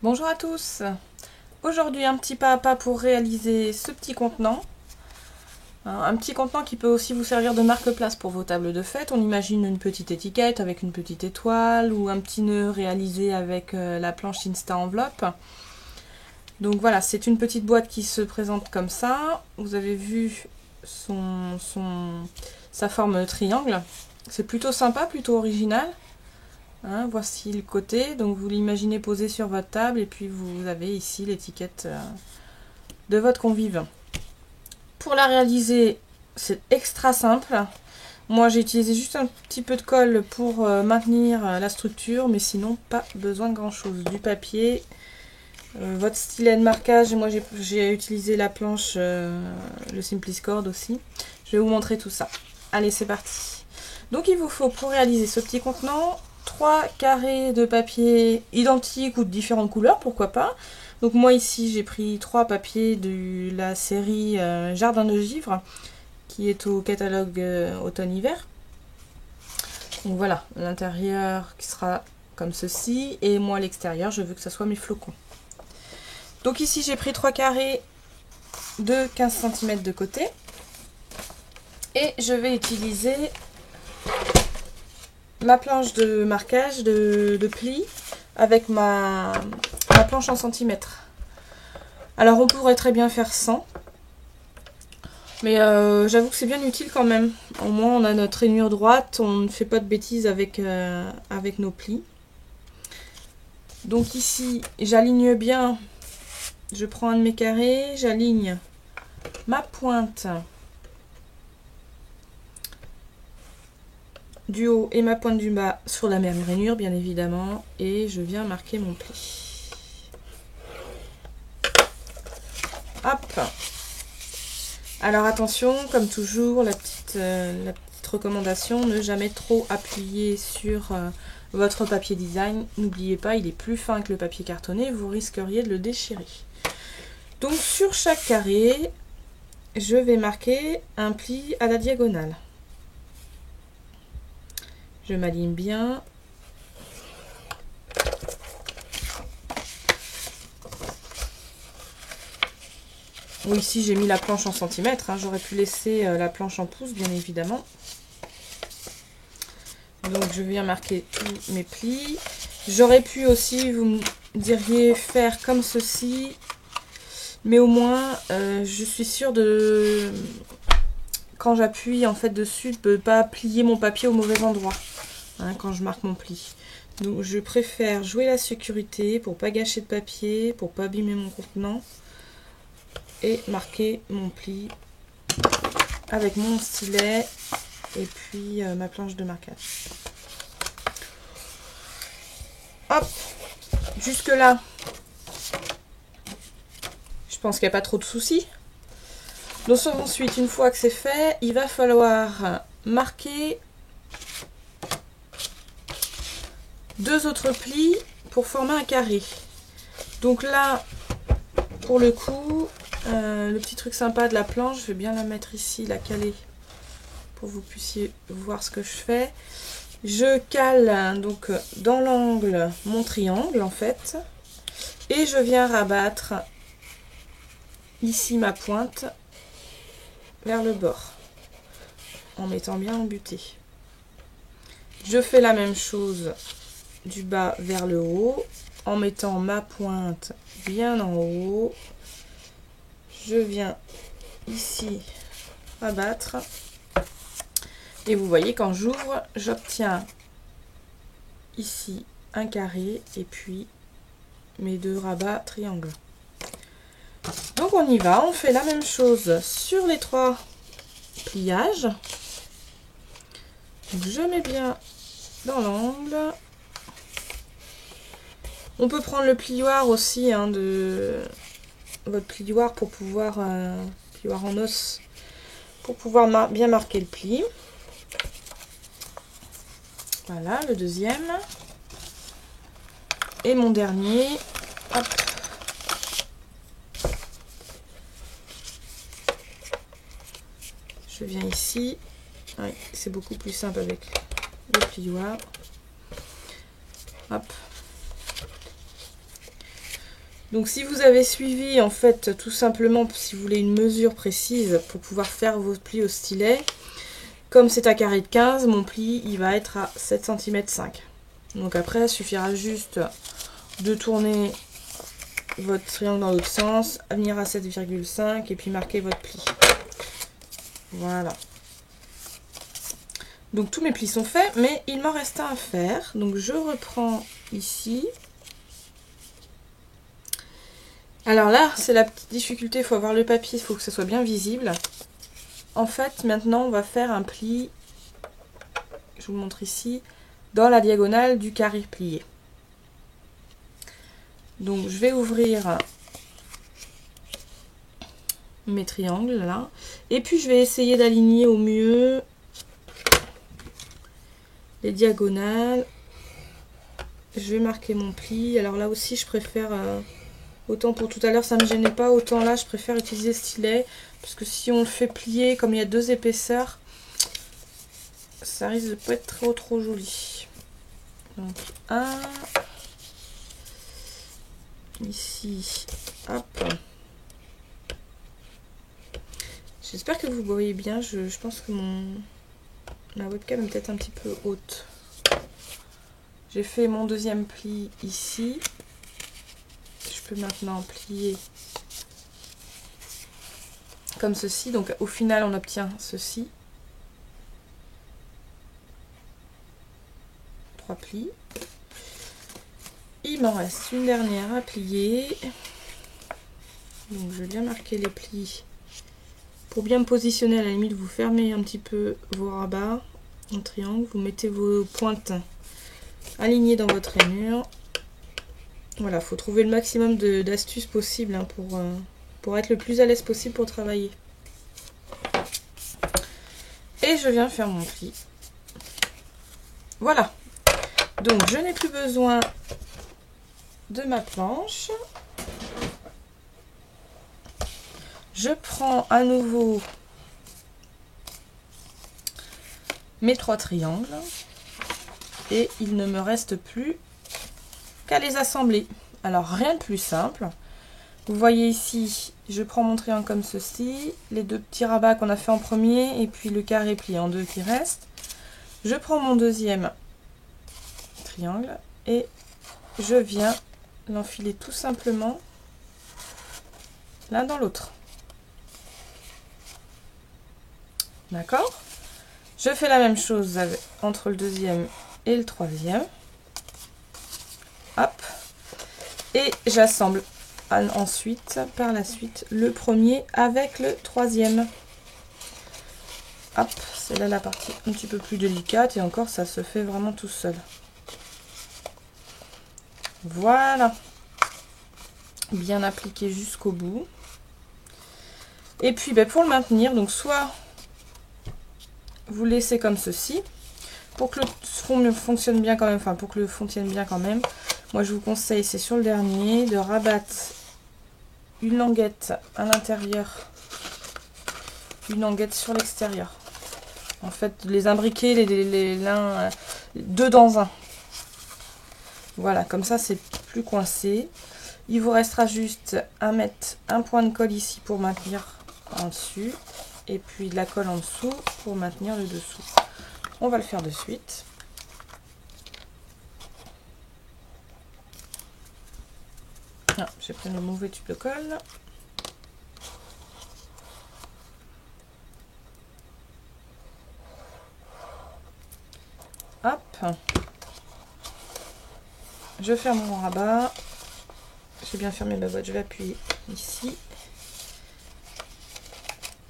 Bonjour à tous. Aujourd'hui un petit pas à pas pour réaliser ce petit contenant. Un petit contenant qui peut aussi vous servir de marque-place pour vos tables de fête. On imagine une petite étiquette avec une petite étoile ou un petit nœud réalisé avec la planche Insta Enveloppe. Donc voilà, c'est une petite boîte qui se présente comme ça. Vous avez vu sa forme triangle. C'est plutôt sympa, plutôt original. Hein, voici le côté, donc vous l'imaginez posé sur votre table et puis vous avez ici l'étiquette de votre convive. Pour la réaliser, c'est extra simple. Moi j'ai utilisé juste un petit peu de colle pour maintenir la structure, mais sinon pas besoin de grand chose. Du papier, votre stylet de marquage, et moi j'ai utilisé la planche, le Simpliscord aussi. Je vais vous montrer tout ça. Allez, c'est parti. Donc il vous faut pour réaliser ce petit contenant 3 carrés de papier identiques ou de différentes couleurs, pourquoi pas. Donc moi ici j'ai pris 3 papiers de la série Jardin de Givre qui est au catalogue automne-hiver. Donc voilà, l'intérieur qui sera comme ceci et moi l'extérieur je veux que ça soit mes flocons. Donc ici j'ai pris 3 carrés de 15 cm de côté et je vais utiliser ma planche de marquage de pli avec ma planche en centimètres. Alors on pourrait très bien faire 100, mais j'avoue que c'est bien utile quand même. Au moins on a notre rainure droite, on ne fait pas de bêtises avec nos plis. Donc ici j'aligne bien, je prends un de mes carrés, j'aligne ma pointe du haut et ma pointe du bas sur la même rainure bien évidemment, et je viens marquer mon pli. Hop. Alors attention, comme toujours, la petite recommandation, ne jamais trop appuyer sur votre papier design. N'oubliez pas, il est plus fin que le papier cartonné, vous risqueriez de le déchirer. Donc sur chaque carré, je vais marquer un pli à la diagonale. Je m'aligne bien. Oui, ici j'ai mis la planche en centimètres, hein. J'aurais pu laisser la planche en pouces, bien évidemment. Donc je viens marquer tous mes plis. J'aurais pu aussi, vous me diriez, faire comme ceci. Mais au moins, je suis sûre de, quand j'appuie en fait dessus, de ne pas plier mon papier au mauvais endroit, hein, quand je marque mon pli. Donc je préfère jouer la sécurité pour pas gâcher de papier, pour pas abîmer mon contenant. Et marquer mon pli avec mon stylet et puis ma planche de marquage. Hop, jusque là, je pense qu'il n'y a pas trop de soucis. Donc ensuite, une fois que c'est fait, il va falloir marquer 2 autres plis pour former un carré. Donc là, pour le coup, le petit truc sympa de la planche, je vais bien la mettre ici, la caler, pour que vous puissiez voir ce que je fais. Je cale donc dans l'angle mon triangle en fait, et je viens rabattre ici ma pointe vers le bord, en mettant bien embuté. Je fais la même chose du bas vers le haut, en mettant ma pointe bien en haut. Je viens ici rabattre et vous voyez quand j'ouvre, j'obtiens ici un carré et puis mes 2 rabats triangles. Donc on y va, on fait la même chose sur les 3 pliages. Donc je mets bien dans l'angle. On peut prendre le plioir aussi, hein, de votre plioir pour pouvoir, plioir en os, pour pouvoir bien marquer le pli. Voilà, le deuxième. Et mon dernier. Hop. Je viens ici. Oui, c'est beaucoup plus simple avec le plioir. Hop. Donc si vous avez suivi, en fait, tout simplement, si vous voulez une mesure précise pour pouvoir faire vos plis au stylet, comme c'est un carré de 15, mon pli, il va être à 7,5 cm. Donc après, il suffira juste de tourner votre triangle dans l'autre sens, à venir à 7,5 et puis marquer votre pli. Voilà. Donc tous mes plis sont faits, mais il m'en reste un à faire. Donc je reprends ici. Alors là, c'est la petite difficulté, il faut avoir le papier, il faut que ça soit bien visible. En fait, maintenant, on va faire un pli, je vous le montre ici, dans la diagonale du carré plié. Donc je vais ouvrir mes triangles là, et puis je vais essayer d'aligner au mieux les diagonales. Je vais marquer mon pli. Alors là aussi je préfère, autant pour tout à l'heure ça ne me gênait pas, autant là je préfère utiliser stylet, parce que si on le fait plier, comme il y a deux épaisseurs, ça risque de pas être trop joli. Donc un, ici, hop. J'espère que vous voyez bien, je pense que ma webcam est peut-être un petit peu haute. J'ai fait mon deuxième pli ici. Je peux maintenant plier comme ceci. Donc au final on obtient ceci. 3 plis. Il m'en reste une dernière à plier. Donc je vais bien marquer les plis. Pour bien me positionner, à la limite, vous fermez un petit peu vos rabats en triangle. Vous mettez vos pointes alignées dans votre rainure. Voilà, il faut trouver le maximum d'astuces possibles hein, pour être le plus à l'aise possible pour travailler. Et je viens faire mon pli. Voilà. Donc, je n'ai plus besoin de ma planche. Je prends à nouveau mes 3 triangles et il ne me reste plus qu'à les assembler. Alors rien de plus simple. Vous voyez ici, je prends mon triangle comme ceci, les 2 petits rabats qu'on a fait en premier et puis le carré plié en 2 qui reste. Je prends mon deuxième triangle et je viens l'enfiler tout simplement l'un dans l'autre. D'accord? Je fais la même chose entre le deuxième et le troisième. Hop. Et j'assemble ensuite, par la suite, le premier avec le troisième. Hop, c'est là la partie un petit peu plus délicate et encore ça se fait vraiment tout seul. Voilà. Bien appliqué jusqu'au bout. Et puis pour le maintenir, donc soit vous laissez comme ceci pour que le fond fonctionne bien quand même, enfin pour que le fond tienne bien quand même. Moi je vous conseille, c'est sur le dernier, de rabattre une languette à l'intérieur, une languette sur l'extérieur. En fait, les imbriquer l'un deux dans un. Voilà, comme ça c'est plus coincé. Il vous restera juste à mettre un point de colle ici pour maintenir en dessus. Et puis de la colle en dessous pour maintenir le dessous. On va le faire de suite. Ah, j'ai pris le mauvais tube de colle. Hop. Je ferme mon rabat. J'ai bien fermé ma boîte. Je vais appuyer ici.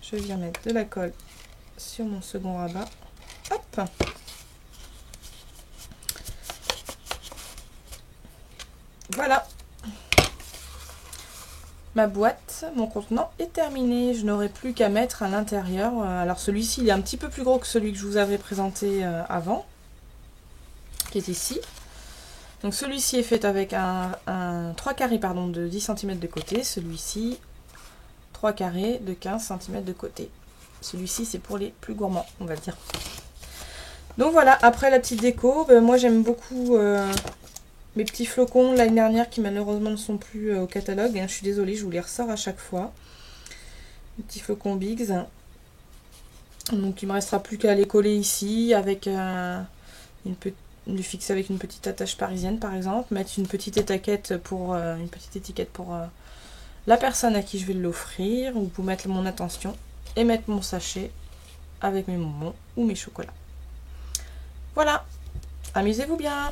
Je viens mettre de la colle sur mon second rabat. Hop. Voilà. Ma boîte, mon contenant est terminé. Je n'aurai plus qu'à mettre à l'intérieur. Alors celui-ci, il est un petit peu plus gros que celui que je vous avais présenté avant, qui est ici. Donc celui-ci est fait avec un 3 carrés pardon, de 10 cm de côté. Celui-ci, 3 carrés de 15 cm de côté. Celui-ci, c'est pour les plus gourmands, on va dire. Donc voilà, après la petite déco, moi j'aime beaucoup Mes petits flocons l'année dernière qui malheureusement ne sont plus au catalogue. Hein, je suis désolée, je vous les ressors à chaque fois. Les petits flocons Biggs. Donc il me restera plus qu'à les coller ici avec les fixer avec une petite attache parisienne par exemple. Mettre une petite étiquette pour, la personne à qui je vais l'offrir. Ou pour mettre mon attention. Et mettre mon sachet avec mes bonbons ou mes chocolats. Voilà, amusez-vous bien!